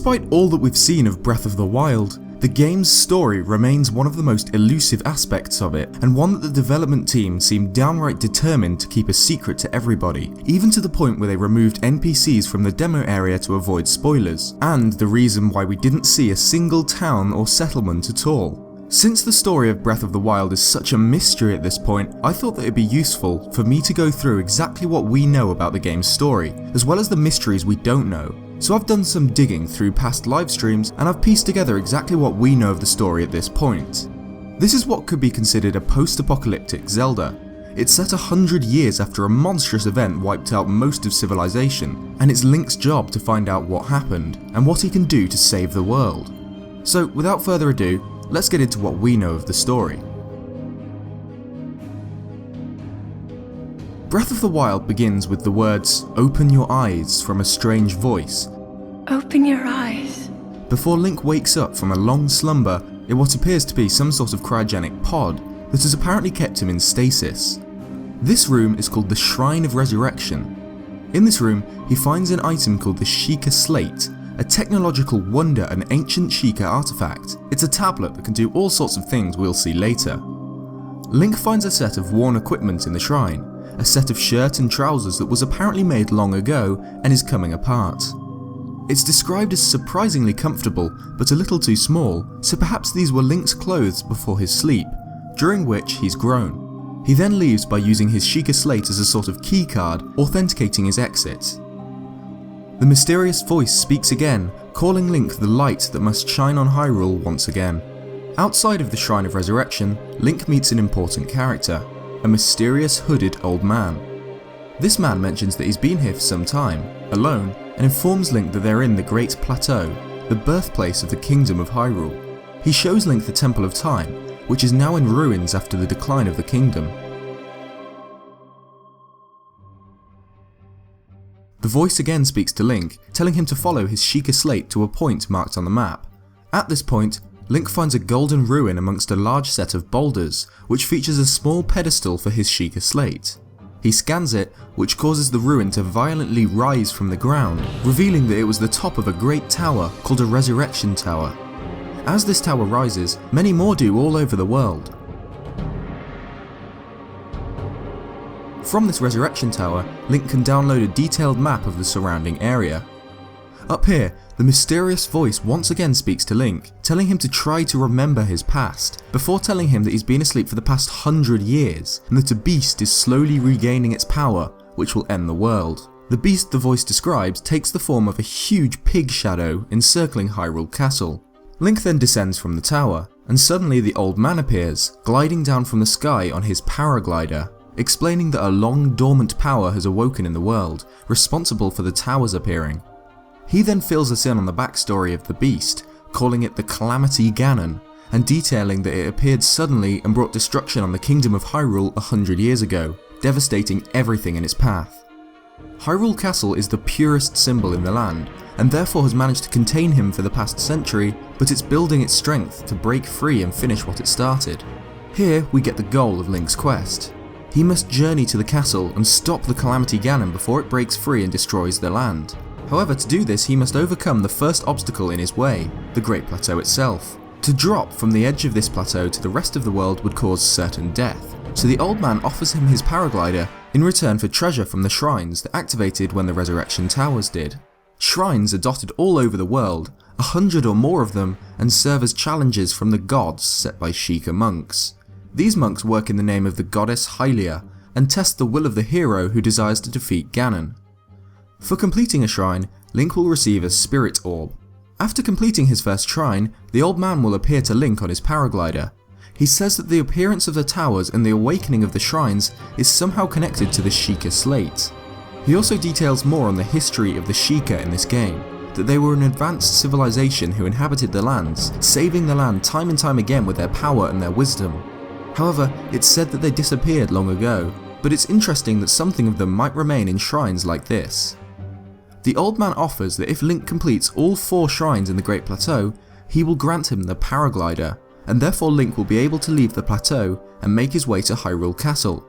Despite all that we've seen of Breath of the Wild, the game's story remains one of the most elusive aspects of it, and one that the development team seemed downright determined to keep a secret to everybody, even to the point where they removed NPCs from the demo area to avoid spoilers, and the reason why we didn't see a single town or settlement at all. Since the story of Breath of the Wild is such a mystery at this point, I thought that it'd be useful for me to go through exactly what we know about the game's story, as well as the mysteries we don't know. So I've done some digging through past live streams and I've pieced together exactly what we know of the story at this point. This is what could be considered a post-apocalyptic Zelda. It's set 100 years after a monstrous event wiped out most of civilization, and it's Link's job to find out what happened and what he can do to save the world. So without further ado, let's get into what we know of the story. Breath of the Wild begins with the words, "Open your eyes" from a strange voice. Open your eyes. Before Link wakes up from a long slumber in what appears to be some sort of cryogenic pod that has apparently kept him in stasis. This room is called the Shrine of Resurrection. In this room, he finds an item called the Sheikah Slate, a technological wonder and ancient Sheikah artifact. It's a tablet that can do all sorts of things we'll see later. Link finds a set of worn equipment in the shrine, a set of shirt and trousers that was apparently made long ago and is coming apart. It's described as surprisingly comfortable, but a little too small, so perhaps these were Link's clothes before his sleep, during which he's grown. He then leaves by using his Sheikah Slate as a sort of key card, authenticating his exit. The mysterious voice speaks again, calling Link the light that must shine on Hyrule once again. Outside of the Shrine of Resurrection, Link meets an important character, a mysterious hooded old man. This man mentions that he's been here for some time, alone, and informs Link that they're in the Great Plateau, the birthplace of the Kingdom of Hyrule. He shows Link the Temple of Time, which is now in ruins after the decline of the kingdom. The voice again speaks to Link, telling him to follow his Sheikah Slate to a point marked on the map. At this point, Link finds a golden ruin amongst a large set of boulders, which features a small pedestal for his Sheikah Slate. He scans it, which causes the ruin to violently rise from the ground, revealing that it was the top of a great tower called a Resurrection Tower. As this tower rises, many more do all over the world. From this Resurrection Tower, Link can download a detailed map of the surrounding area. Up here, the mysterious voice once again speaks to Link, telling him to try to remember his past, before telling him that he's been asleep for the past 100 years, and that a beast is slowly regaining its power, which will end the world. The beast the voice describes takes the form of a huge pig shadow encircling Hyrule Castle. Link then descends from the tower, and suddenly the old man appears, gliding down from the sky on his paraglider, explaining that a long dormant power has awoken in the world, responsible for the towers appearing. He then fills us in on the backstory of the beast, calling it the Calamity Ganon, and detailing that it appeared suddenly and brought destruction on the Kingdom of Hyrule 100 years ago, devastating everything in its path. Hyrule Castle is the purest symbol in the land, and therefore has managed to contain him for the past century, but it's building its strength to break free and finish what it started. Here we get the goal of Link's quest. He must journey to the castle and stop the Calamity Ganon before it breaks free and destroys the land. However, to do this he must overcome the first obstacle in his way, the Great Plateau itself. To drop from the edge of this plateau to the rest of the world would cause certain death, so the old man offers him his paraglider in return for treasure from the shrines that activated when the Resurrection Towers did. Shrines are dotted all over the world, 100 or more of them, and serve as challenges from the gods set by Sheikah monks. These monks work in the name of the goddess Hylia, and test the will of the hero who desires to defeat Ganon. For completing a shrine, Link will receive a spirit orb. After completing his first shrine, the old man will appear to Link on his paraglider. He says that the appearance of the towers and the awakening of the shrines is somehow connected to the Sheikah Slate. He also details more on the history of the Sheikah in this game, that they were an advanced civilization who inhabited the lands, saving the land time and time again with their power and their wisdom. However, it's said that they disappeared long ago, but it's interesting that something of them might remain in shrines like this. The old man offers that if Link completes all 4 shrines in the Great Plateau, he will grant him the paraglider, and therefore Link will be able to leave the plateau and make his way to Hyrule Castle.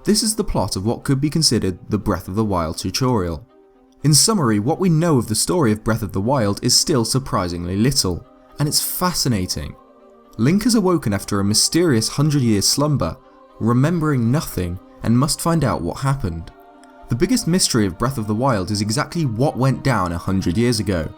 This is the plot of what could be considered the Breath of the Wild tutorial. In summary, what we know of the story of Breath of the Wild is still surprisingly little, and it's fascinating. Link has awoken after a mysterious 100-year slumber, remembering nothing, and must find out what happened. The biggest mystery of Breath of the Wild is exactly what went down 100 years ago.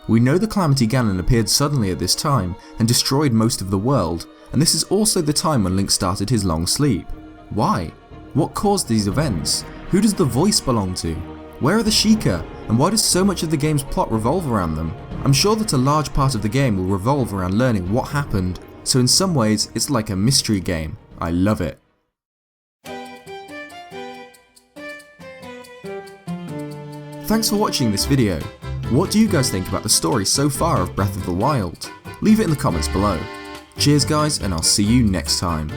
We know the Calamity Ganon appeared suddenly at this time and destroyed most of the world, and this is also the time when Link started his long sleep. Why? What caused these events? Who does the voice belong to? Where are the Sheikah, and why does so much of the game's plot revolve around them? I'm sure that a large part of the game will revolve around learning what happened, so in some ways it's like a mystery game. I love it. Thanks for watching this video. What do you guys think about the story so far of Breath of the Wild? Leave it in the comments below. Cheers guys, and I'll see you next time.